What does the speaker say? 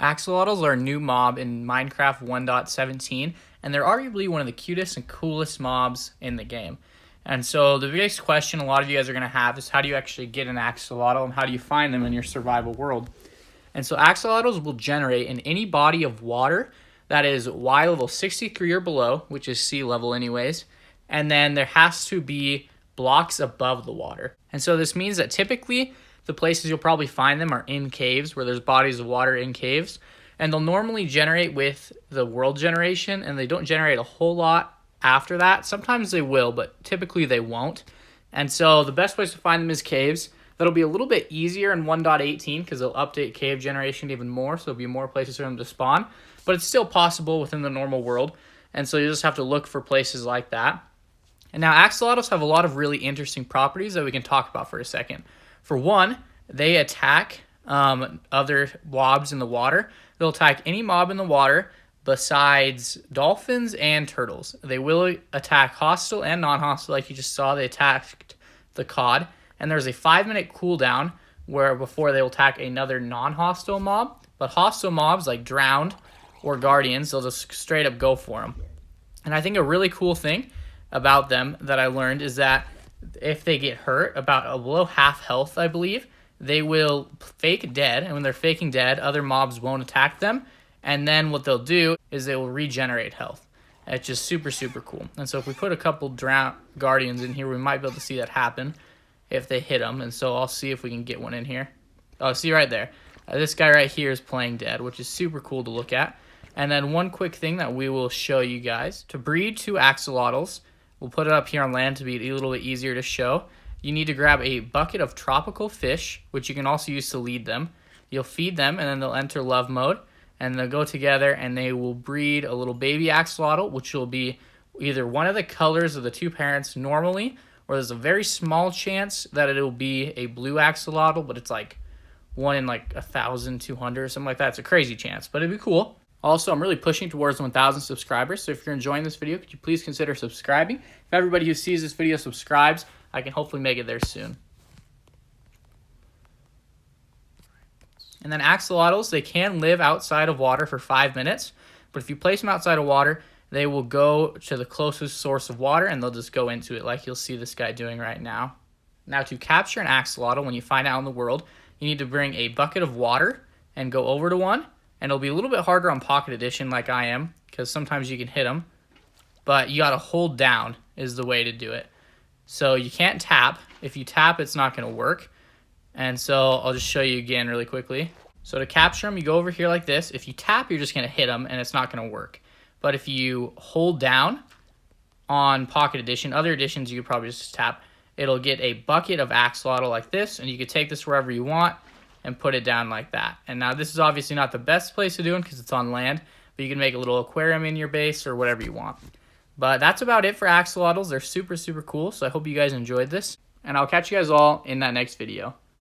Axolotls are a new mob in Minecraft 1.17, and they're arguably one of the cutest and coolest mobs in the game. And so the biggest question a lot of you guys are going to have is how do you actually get an axolotl and how do you find them in your survival world? And so axolotls will generate in any body of water that is Y level 63 or below, which is sea level anyways, and then there has to be blocks above the water. And so this means that typically the places you'll probably find them are in caves where there's bodies of water in caves. And they'll normally generate with the world generation, and they don't generate a whole lot after that. Sometimes they will, but typically they won't. And so the best place to find them is caves. That'll be a little bit easier in 1.18 because they'll update cave generation even more, so there'll be more places for them to spawn. But it's still possible within the normal world, and so you just have to look for places like that. And now axolotls have a lot of really interesting properties that we can talk about for a second. For one, they attack other mobs in the water. They'll attack any mob in the water besides dolphins and turtles. They will attack hostile and non-hostile, like you just saw. They attacked the cod. And there's a 5-minute cooldown where before they will attack another non-hostile mob. But hostile mobs like drowned or guardians, they'll just straight up go for them. And I think a really cool thing about them that I learned is that if they get hurt, about below half health, I believe, they will fake dead. And when they're faking dead, other mobs won't attack them. And then what they'll do is they will regenerate health. And it's just super, super cool. And so if we put a couple drowned guardians in here, we might be able to see that happen if they hit them. And so I'll see if we can get one in here. Oh, see right there. This guy right here is playing dead, which is super cool to look at. And then one quick thing that we will show you guys. To breed 2 axolotls, we'll put it up here on land to be a little bit easier to show. You need to grab a bucket of tropical fish, which you can also use to lead them. You'll feed them, and then they'll enter love mode. And they'll go together, and they will breed a little baby axolotl, which will be either one of the colors of the 2 parents normally, or there's a very small chance that it'll be a blue axolotl, but it's like 1 in like 1,200 or something like that. It's a crazy chance, but it'd be cool. Also, I'm really pushing towards 1,000 subscribers, so if you're enjoying this video, could you please consider subscribing? If everybody who sees this video subscribes, I can hopefully make it there soon. And then axolotls, they can live outside of water for 5 minutes, but if you place them outside of water, they will go to the closest source of water and they'll just go into it like you'll see this guy doing right now. Now to capture an axolotl, when you find out in the world, you need to bring a bucket of water and go over to one. And it'll be a little bit harder on Pocket Edition like I am, because sometimes you can hit them. But you got to hold down is the way to do it. So you can't tap. If you tap, it's not going to work. And so I'll just show you again really quickly. So to capture them, you go over here like this. If you tap, you're just going to hit them, and it's not going to work. But if you hold down on Pocket Edition, other editions you could probably just tap, it'll get a bucket of axolotl like this, and you can take this wherever you want and put it down like that. And now this is obviously not the best place to do it because it's on land, but you can make a little aquarium in your base or whatever you want. But that's about it for axolotls. They're super, super cool, so I hope you guys enjoyed this, and I'll catch you guys all in that next video.